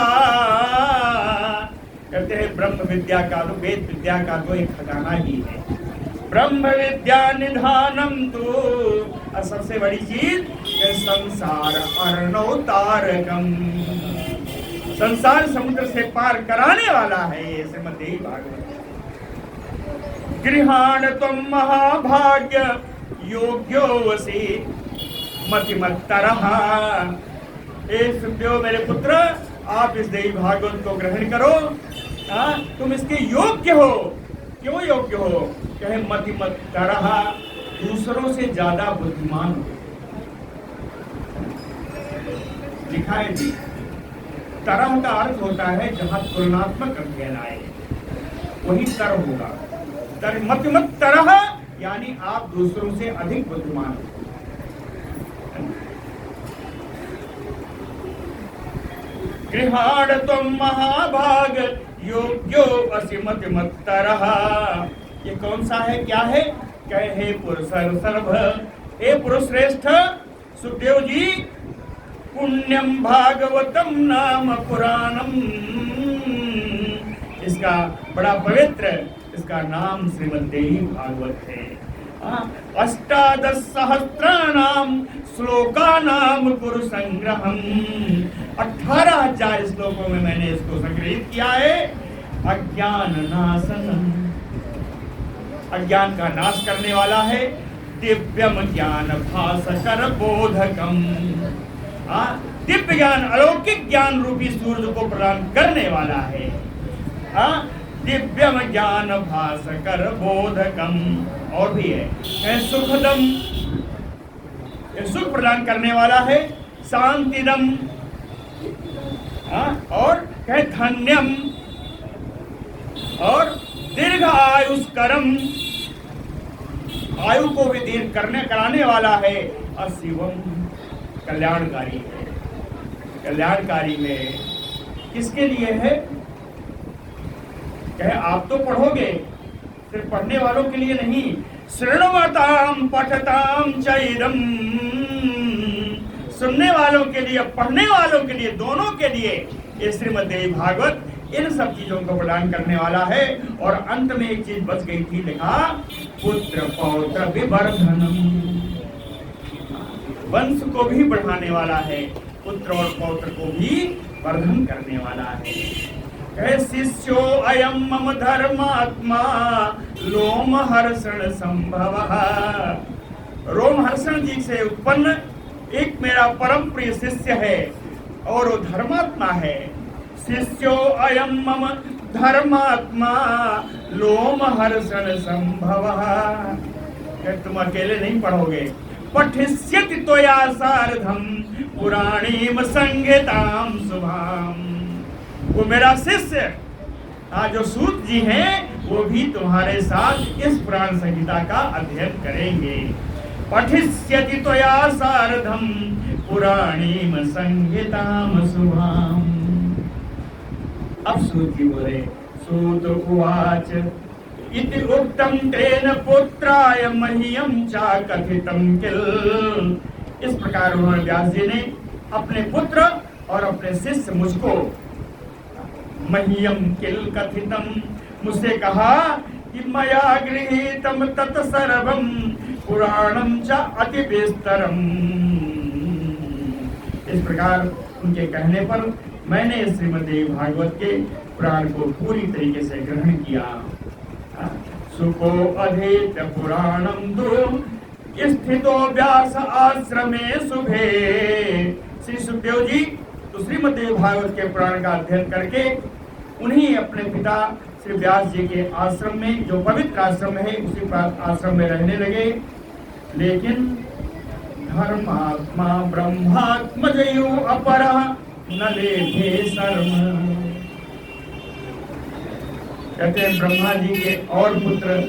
कहते हैं ब्रह्म विद्या का तो, वेद विद्या का तो एक खजाना ही है। ब्रह्म विद्या निधानम तो, और सबसे बड़ी चीज संसार अर्णोतारकम, संसार समुद्र से पार कराने वाला है ये श्रीमद् देवी भागवत। गृहाण तुम महाभाग्य योग्यो वसी मतिमत्तरः। सुखदेव मेरे पुत्र, आप इस देवी भागवत को ग्रहण करो। तुम इसके योग्य हो। क्यों योग्य हो? कहे मतिमत्तरः, दूसरों से ज्यादा बुद्धिमान हो। लिखा है जी, तरह का अर्थ होता है जहां तुलनात्मक अध्ययन आए, वही तर होगा। मतिमत्तरः यानी आप दूसरों से अधिक बुद्धिमान हो। गृहाण तुम महाभाग योग्यो असि मतिमत्तरः, ये कौन सा है? क्या है? कहे हे पुरुष सर्व, हे पुरुष श्रेष्ठ सुखदेव जी, पुण्यम भागवतम नाम पुराणम, इसका बड़ा पवित्र, इसका नाम श्रीमद् देवी भागवत है। 18 सहस्राणाम श्लोकानाम गुरु संग्रहम, 18,000 श्लोकों में मैंने इसको संग्रहित किया है। अज्ञान नाशनम, अज्ञान का नाश करने वाला है। दिव्यम ज्ञान भास्कर बोधकम, दिव्य ज्ञान, अलौकिक ज्ञान रूपी सूर्य को प्रदान करने वाला है। दिव्यम ज्ञान भास्कर बोधकम, और भी है सुखदम, सुख प्रदान करने वाला है। शांतिदम, और कहे धन्यम, और दीर्घ आयुष्करम, आयु को भी दीर्घ कराने वाला है। और शिवम, कल्याणकारी है। कल्याणकारी में किसके लिए है? कहे आप तो पढ़ोगे, सिर्फ पढ़ने वालों के लिए नहीं। शृण्वताम पठताम चैदम, सुनने वालों के लिए, पढ़ने वालों के लिए, दोनों के लिए ये श्रीमद् देवी भागवत इन सब चीजों को प्रदान करने वाला है। और अंत में एक चीज बच गई थी, लिखा पुत्र पौत्र विवर्धनम, वंश को भी बढ़ाने वाला है, पुत्र और पौत्र को भी वर्धन करने वाला है। शिष्यो अयम मम धर्मात्मा लोमहर्षण संभवः। रोमहर्षण जी से उत्पन्न एक मेरा परम प्रिय शिष्य है और वो धर्मात्मा है। शिष्यो अयम मम धर्मात्मा लोमहर्षण संभवः। तुम अकेले नहीं पढ़ोगे, पठिष्यति त्वया सार्धम पुराणीम संहिताम शुभाम। वो मेरा शिष्य जो सूत जी हैं वो भी तुम्हारे साथ इस पुराण संहिता का अध्ययन करेंगे। पठिष्यति त्वया सार्धम पुराणीम संहिताम शुभाम। अब सूत जी बोले, सूत उवाच इति उक्तम तेन पुत्राय मह्यम चा कथितम किल। इस प्रकार उन्होंने व्यास जी ने अपने पुत्र और अपने शिष्य मुझको मह्यम किल कथितम, मुझसे कहा कि मया गृहीतम तत्सर्वम पुराणम च अति विस्तरम। इस प्रकार उनके कहने पर मैंने श्रीमद् भागवत के पुराण को पूरी तरीके से ग्रहण किया। सुको अधीत पुराणम दुर्म स्थितो व्यास आश्रमे शुभे। श्री सुखदेव जी तो श्रीमद् भागवत के पुराण का अध्ययन करके उन्हीं अपने पिता श्री व्यास जी के आश्रम में, जो पवित्र आश्रम है, उसी आश्रम में रहने लगे। लेकिन धर्मात्मा ब्रह्मात्मजयो अपरः न लेभे शर्म। कहते हैं ब्रह्मा जी के और पुत्र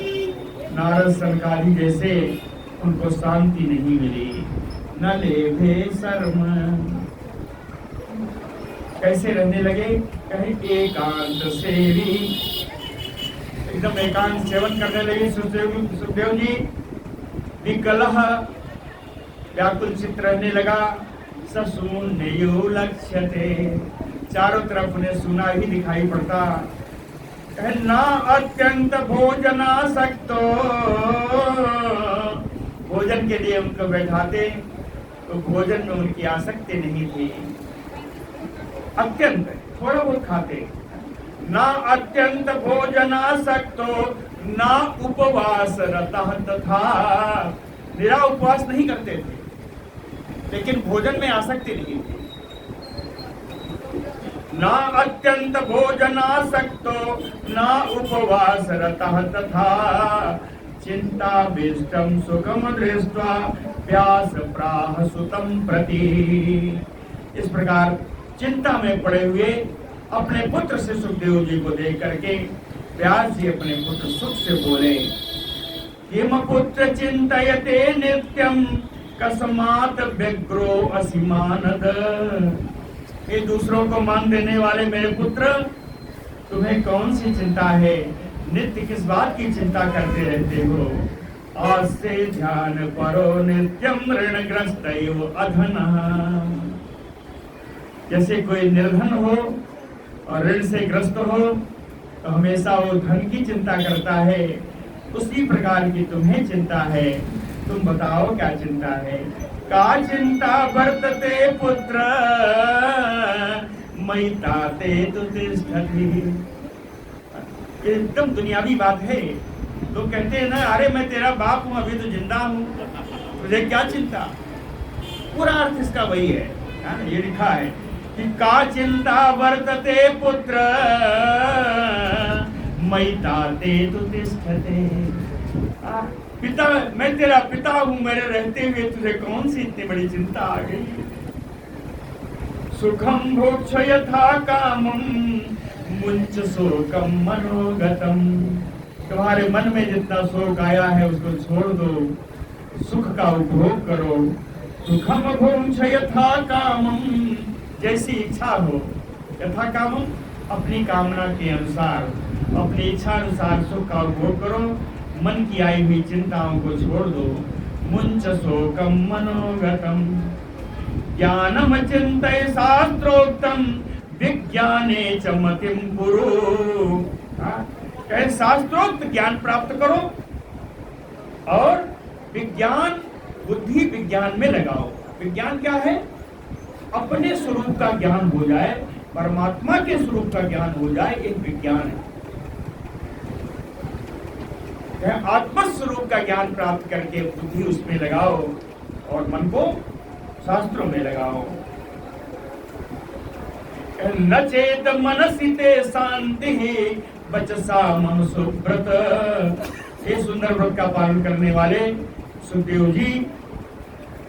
नारद सनकादि जैसे उनको शांति नहीं मिली, न लेभे शर्म। कैसे रहने लगे? कहीं एकांत सेवी, एकदम एकांत सेवन करने लगे सुखदेव जी। विकलह, व्याकुल चित्त रहने लगा। सशून्यो लक्ष्यते, चारों तरफ उन्हें सुना ही दिखाई पड़ता। ना अत्यंत भोजनासक्तो, भोजन के लिए उनको बैठाते तो भोजन में उनकी आसक्ति नहीं थी। अत्यंत थोड़ा बहुत खाते। ना अत्यंत भोजनासक्तो ना उपवास रतः तथा, निरा उपवास नहीं करते थे लेकिन भोजन में आसक्ति नहीं थी। ना अत्यंत भोजनासक्तो ना उपवास रतः तथा चिंता विष्टम सुखम दृष्ट्वा व्यास प्राह सुतम प्रति। इस प्रकार चिंता में पड़े हुए अपने पुत्र से सुखदेव जी को देख करके व्यास जी अपने पुत्र सुख से बोले, किम पुत्र चिंतयते नित्यम कस्मात् व्यग्रो असिमानद। ये दूसरों को मान देने वाले मेरे पुत्र, तुम्हें कौन सी चिंता है? नित्य किस बात की चिंता करते रहते हो? आज से ध्यान करो नित्यम ऋणग्रस्त अधनः। जैसे कोई निर्धन हो और ऋण से ग्रस्त हो तो हमेशा वो धन की चिंता करता है, उसी प्रकार की तुम्हें चिंता है। तुम बताओ क्या चिंता है? का चिंता वर्तते पुत्र मयिताते तु तिष्ठति। एकदम दुनियावी बात है। तो कहते हैं ना, अरे मैं तेरा बाप हूं, अभी तो जिंदा हूं, तुझे क्या चिंता? पूरा अर्थ इसका वही है, ये लिखा है कि का चिंता वर्तते पुत्र मयिताते तु तिष्ठते। पिता, मैं तेरा पिता हूं, मेरे रहते हुए तुझे कौन सी इतनी बड़ी चिंता आ गई? सुखम भोक्ष यथा कामम मुंच शोकम मनोगतम। तुम्हारे मन में जितना शोक आया है उसको छोड़ दो, सुख का उपभोग करो। सुखम भोक्ष यथा कामम, जैसी इच्छा हो। यथा कामम, अपनी कामना के अनुसार, अपनी इच्छा अनुसार सुख का उपभोग करो। मन की आई हुई चिंताओं को छोड़ दो। मुंच शोकम मनोगतम। ज्ञानम चिंतय शास्त्रोक्तम विज्ञाने च मतिम कुरु। कहे शास्त्रोक्त ज्ञान प्राप्त करो और विज्ञान बुद्धि विज्ञान में लगाओ। विज्ञान क्या है? अपने स्वरूप का ज्ञान हो जाए, परमात्मा के स्वरूप का ज्ञान हो जाए, एक विज्ञान है। आत्म स्वरूप का ज्ञान प्राप्त करके बुद्धि उसमें लगाओ और मन को शास्त्रों में लगाओ। न चेत मनसि ते शांति बचसा मम सुव्रत। ये सुंदर व्रत का पालन करने वाले सुखदेव जी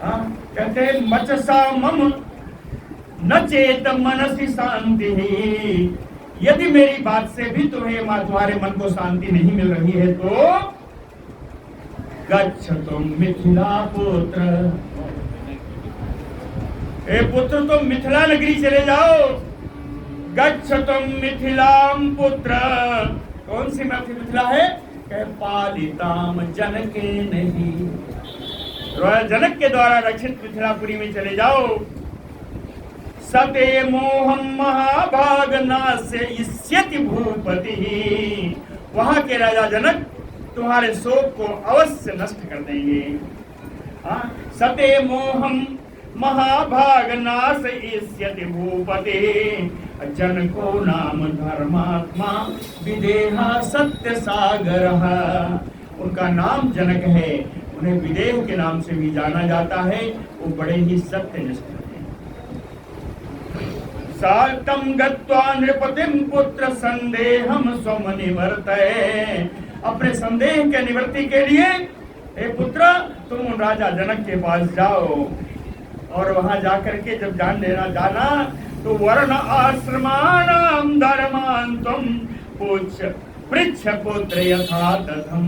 कहते हैं मचसा मम न चेत मनसि शांति। यदि मेरी बात से भी तुम्हारे मन को शांति नहीं मिल रही है तो गच्छतु मिथिला पुत्र। ए पुत्र तुम मिथिला नगरी चले जाओ। गच्छतु मिथिलाम पुत्र। कौन सी मिथिला है? पालिताम जनके नहीं। जनक के द्वारा रक्षित मिथिलापुरी में चले जाओ। सते मोहम महाभाग नास्य इष्यति भूपति। वहां के राजा जनक तुम्हारे शोक को अवश्य नष्ट कर देंगे। सते मोहम महाभाग नाश इष्यति भूपति। जनको नाम धर्मात्मा विदेहा सत्य सागर। उनका नाम जनक है, उन्हें विदेह के नाम से भी जाना जाता है। वो बड़े ही सत्यनिष्ठ हैं। सातम गत्वा नृपतिम पुत्र संदेहम स्वम निवर्तये। अपने संदेह के निवृत्ति के लिए हे पुत्र तुम राजा जनक के पास जाओ और वहां जाकर के जब जान लेना जाना तो वर्ण आश्रमाणाम धर्मान तुम पृच्छ पुत्र यथा तथम।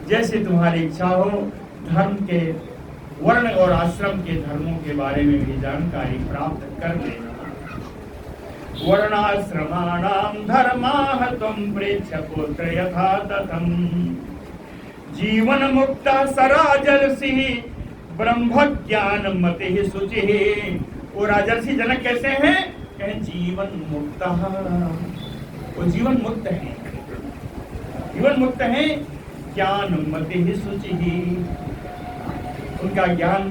जैसे तुम्हारी इच्छा हो धर्म के वर्ण और आश्रम के धर्मों के बारे में भी जानकारी प्राप्त कर लेना। वर्णाश्रमाणाम धर्माः तुम पृच्छ पुत्र यथा तथम। जीवन मुक्ता सराजर्षि ब्रह्म ज्ञान मति शुचि। वो राजर्षि जनक कैसे हैं? कहें जीवन मुक्त। वो जीवन मुक्त है, जीवन मुक्त है। ज्ञान मति शुचि। उनका ज्ञान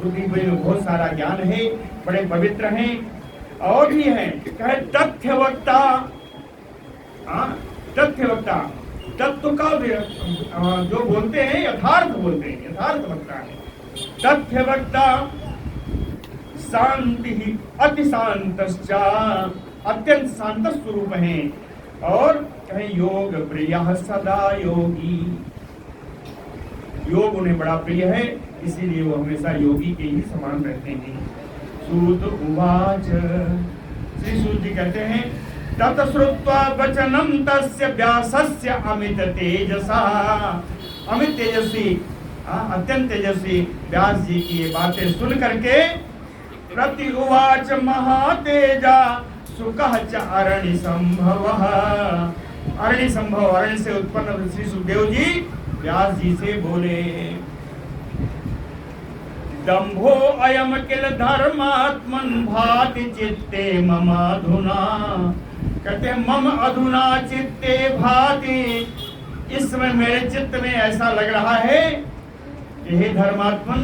बुद्धि में बहुत सारा ज्ञान है, बड़े पवित्र हैं। और भी है कहे तथ्य वक्ता। तथ्य वक्ता तत्व का जो बोलते हैं यथार्थ बोलते हैं, यथार्थ वक्ता है। तथ्य वक्ता शांति अति शांतश्च। अत्यंत शांत स्वरूप है। और कहे योग प्रिय सदा योगी। योग उन्हें बड़ा प्रिय है, इसीलिए वो हमेशा योगी के ही समान रहते हैं। सूत उवाच। श्री सूत जी कहते हैं तत श्रुत्वा वचनम तस्य व्यासस्य अमित तेजसा। अमित तेजस्वी अत्यंत तेजस्वी व्यास जी की ये बातें सुन करके प्रति उवाच महातेजा सुकः च अरणि संभव। अरणि संभव, अरणि से उत्पन्न श्री सुखदेव जी व्यास जी से बोले दंभो अयम किल धर्मात्मन भाति चित्ते मम अधुना। कहते मम अधुना चित्ते भाति। इस समय मेरे चित्त में ऐसा लग रहा है कि हे धर्मात्मन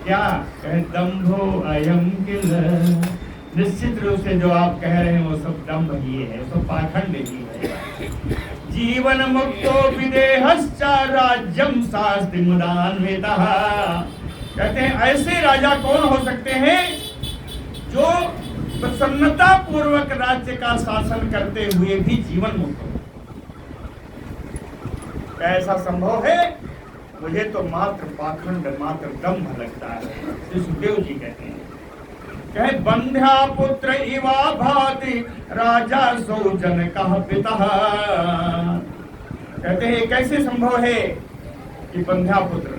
क्या कहे दंभो अयम किल। निश्चित रूप से जो आप कह रहे हैं वो सब दंभ ही है, सब पाखंड ही है। जीवन मुक्तो विदेहश्च राज्यम शास्ति मुदान्वितः। कहते हैं ऐसे राजा कौन हो सकते हैं जो प्रसन्नता पूर्वक राज्य का शासन करते हुए भी जीवन मुक्त हो। ऐसा संभव है? मुझे तो मात्र पाखंड मात्र दंभ लगता है। श्री सुखदेव जी कहते हैं कहे बंध्या पुत्र इवा भाति राजा सो जनकः पितः। कहते हैं कैसे संभव है कि बंध्या पुत्र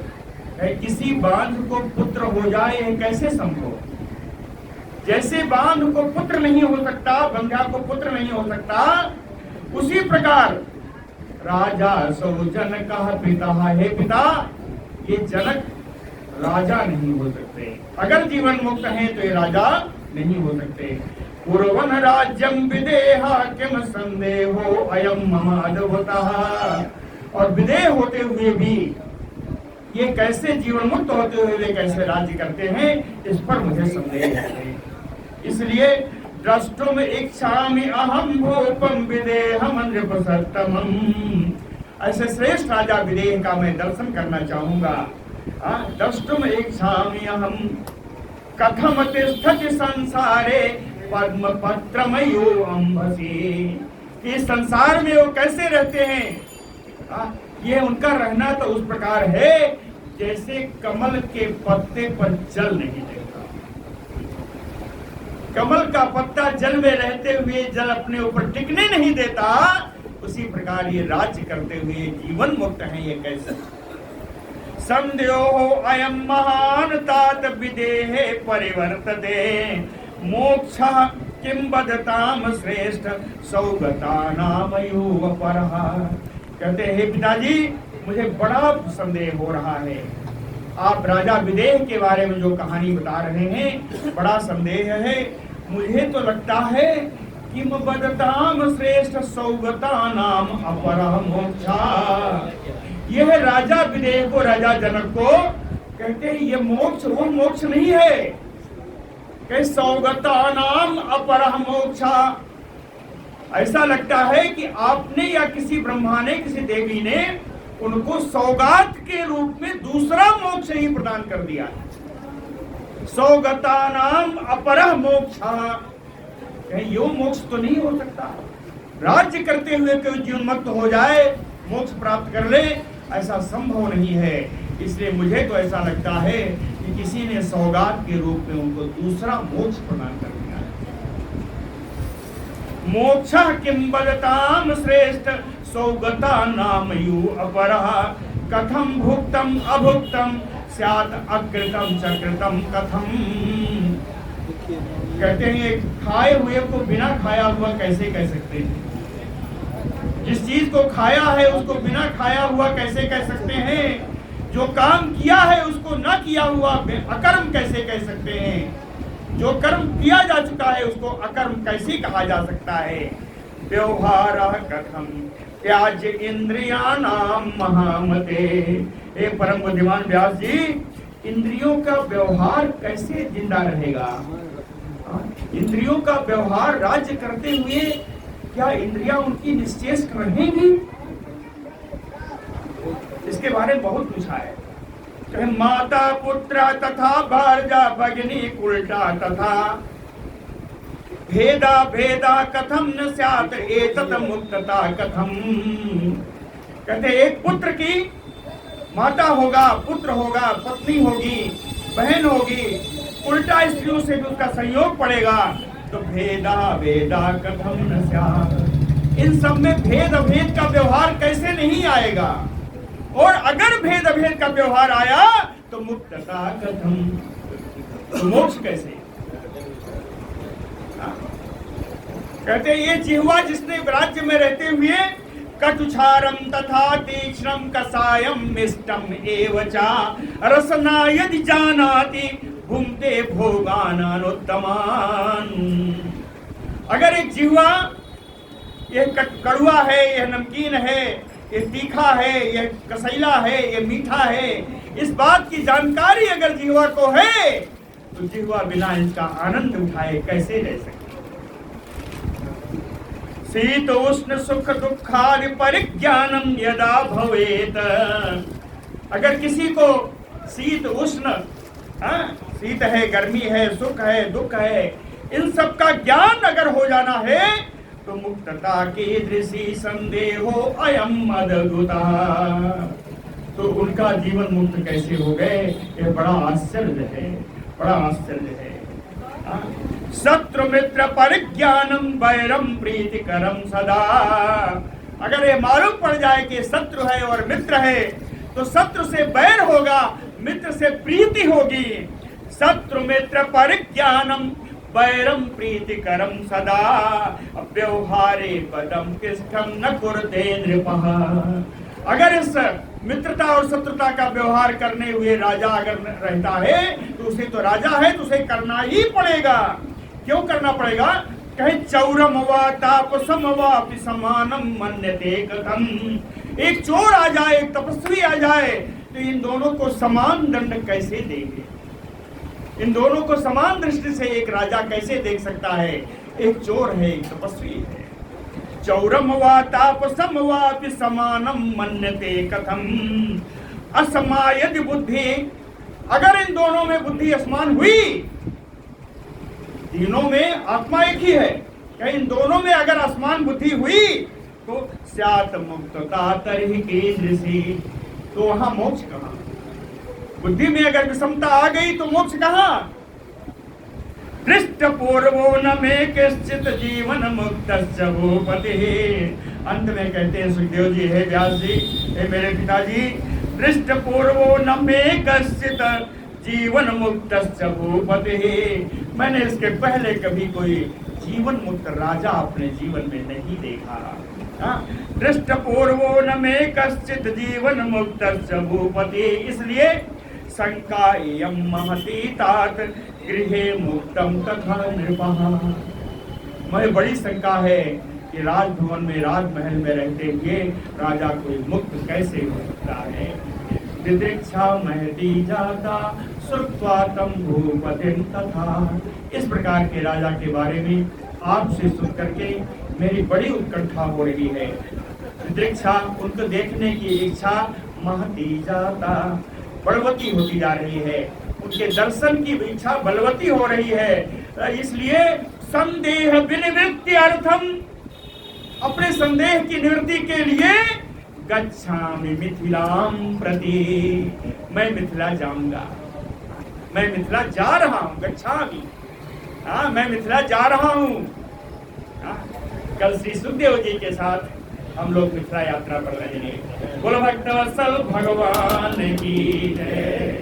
किसी बांध को पुत्र हो जाए? कैसे संभव? जैसे बांध को पुत्र नहीं हो सकता, बंध्या को पुत्र नहीं हो सकता, उसी प्रकार राजा सो जनकः पिता। हे पिता, ये जनक राजा नहीं हो सकते। अगर जीवन मुक्त हैं तो ये राजा नहीं हो सकते। कुर्वन् राज्यं विदेहा किम संदेहो अयं मम अद्भुतः। और विदेह होते हुए भी ये कैसे जीवन मुक्त होते हुए वे कैसे राज्य करते हैं, इस पर मुझे संदेह है। इसलिए द्रष्टुम इच्छामि अहं भूपं विदेहं नृपसत्तमम्। ऐसे श्रेष्ठ राजा विदेह का मैं दर्शन करना चाहूंगा। द्रष्टुम इच्छामि अहं कथम तिष्ठति संसारे पद्म पत्रमयो अम्भसी। इस संसार में वो कैसे रहते हैं, ये उनका रहना तो उस प्रकार है जैसे कमल के पत्ते पर जल नहीं रहता। कमल का पत्ता जल में रहते हुए जल अपने ऊपर टिकने नहीं देता, उसी प्रकार ये राज्य करते हुए जीवन मुक्त हैं। ये कैसे संदेहो अयं महान तात विदेहे परिवर्तते मोक्षः किं वदताम श्रेष्ठ सौगतानाम युवपरः। कहते हैं पिताजी, मुझे बड़ा संदेह हो रहा है। आप राजा विदेह के बारे में जो कहानी बता रहे हैं, बड़ा संदेह है। मुझे तो लगता है किम वदताम श्रेष्ठ सौगतानाम अपरः मोक्षः। यह राजा विदेह को, राजा जनक को कहते हैं ये मोक्ष वो मोक्ष नहीं है कि सौगतानाम अपरः मोक्षः। ऐसा लगता है कि आपने या किसी ब्रह्मा ने, किसी देवी ने उनको सौगात के रूप में दूसरा मोक्ष ही प्रदान कर दिया। सौगतानाम अपरः मोक्षः, यो मोक्ष तो नहीं हो सकता। राज्य करते हुए कोई जीवन मुक्त हो जाए, मोक्ष प्राप्त कर ले, ऐसा संभव नहीं है। इसलिए मुझे तो ऐसा लगता है कि किसी ने सौगात के रूप में उनको दूसरा मोक्ष प्रदान कर दिया। मोक्षः किं वदताम श्रेष्ठ सौगतानाम युवपरः कथम भुक्तम अभुक्तम स्यात् अकृतम चकृतम कथम। कहते हैं खाए हुए को बिना खाया हुआ कैसे कह सकते हैं, जिस चीज को खाया है उसको बिना खाया हुआ कैसे कह सकते हैं, जो काम किया है उसको ना किया हुआ अकर्म कैसे कह सकते हैं, जो कर्म किया जा चुका है उसको अकर्म कैसे कहा जा सकता है। व्यवहार कथम त्याज्य इंद्रियाणाम महामते। हे परम बुद्धिमान व्यास जी, इंद्रियों का व्यवहार कैसे जिंदा रहेगा। इंद्रियों का व्यवहार राज्य करते हुए क्या इंद्रियां उनकी निश्चेष रहेंगी, इसके बारे में बहुत पूछा है। तो माता पुत्र तथा भार्या भगिनी उल्टा तथा भेदा भेदा कथम न स्यात् एतत् मुक्तता कथम। कहते एक पुत्र की माता होगा, पुत्र होगा, पत्नी होगी, बहन होगी, उल्टा स्त्रियों से भी उसका संयोग पड़ेगा, तो भेदा भेदा कथम न स्यात्। इन सब में भेद अभेद का व्यवहार कैसे नहीं आएगा, और अगर भेद अभेद का व्यवहार आया तो मुक्तता कथम, तो मोक्ष कैसे। कहते ये जिह्वा जिसने राज्य में रहते हुए कटुछारम तथा तीक्ष्णम कसायम मिष्टम एवचा रसना यदि जानाति भुंक्ते भोगानानुत्तमान। अगर एक जिह्वा ये कड़ुआ है, यह नमकीन है, ये तीखा है, ये कसैला है, ये मीठा है, इस बात की जानकारी अगर जिह्वा को है तो जिह्वा बिना इसका आनंद उठाए कैसे रह सकते। शीत उष्ण सुख दुखादि परिज्ञानम यदा भवेत। अगर किसी को शीत उष्ण, शीत है, गर्मी है, सुख है, दुख है, इन सब का ज्ञान अगर हो जाना है तो मुक्तता की दृषि संदेहो अयम अद्भुतः। तो उनका जीवन मुक्त कैसे हो गए, ये बड़ा आश्चर्य है, बड़ा आश्चर्य है। शत्रु मित्र परिज्ञानम वैरम प्रीतिकरम सदा। अगर ये मालूम पड़ जाए कि शत्रु है और मित्र है, तो शत्रु से बैर होगा, मित्र से प्रीति होगी। शत्रु मित्र परिज्ञानम वैरम प्रीतिकरम सदा व्यवहारे पदम किष्ठम न कुरुते नृपः। अगर इस मित्रता और शत्रुता का व्यवहार करने हुए राजा अगर रहता है तो उसे तो राजा है तो उसे करना ही पड़ेगा। क्यों करना पड़ेगा? कहे चौरम व तापसम वापि समानम मन्यते कथम। एक चोर आ जाए, एक तपस्वी आ जाए तो इन दोनों को समान दंड कैसे देंगे? इन दोनों को समान दृष्टि से एक राजा कैसे देख सकता है? एक चोर है, एक तपस्वी है। चौरम व तापसम वापि समानम मन्यते कथम असमायद बुद्धि। अगर इन दोनों में बुद्धि असमान हुई, तीनों में आत्मा एक ही है, कहीं इन दोनों में अगर असमान बुद्धि हुई तो स्यात् मुक्तता तर्हि कीदृशी। तो वहां मोक्ष कहां? बुद्धि में अगर विषमता आ गई तो मोक्ष कहां? दृष्ट पूर्वो न मे कश्चित जीवन मुक्तश्च भूपति। अंत में कहते हैं सुखदेव जी, हे व्यास जी, हे मेरे पिताजी, दृष्ट पूर्वो न मे कश्चित जीवन मुक्तश्च भूपति। मैंने इसके पहले कभी कोई जीवन मुक्त राजा अपने जीवन में नहीं देखा। दृष्ट पूर्वो न मे कश्चित जीवन मुक्तश्च भूपति। इसलिए शंका इयं महती तात गृहे मुक्तम तथा नृपः। मुझे बड़ी शंका है कि राजभवन में, राजमहल में रहते हुए राजा कोई मुक्त कैसे हो सकता है? दिदृक्षा महती जाता श्रुत्वा तम भूपतिं तथा। इस प्रकार के राजा के बारे में आपसे सुन करके मेरी बड़ी उत्कंठा हो रही है। दिदृक्षा, उनको देखने की इच्छा, महती जाता, बलवती होती जा रही है। उनके दर्शन की इच्छा बलवती हो रही है। इसलिए संदेह विनिवृत्ति अर्थम, अपने संदेह की निवृत्ति के लिए गच्छामि मिथिलाम प्रति, मैं मिथिला जाऊंगा, मैं मिथिला जा रहा हूं। गच्छामि, मैं मिथिला जा रहा हूं। कल श्री सुखदेव जी के साथ हम लोग मिथिला यात्रा पर रहेंगे। बोलो भक्तवत्सल भगवान की जय।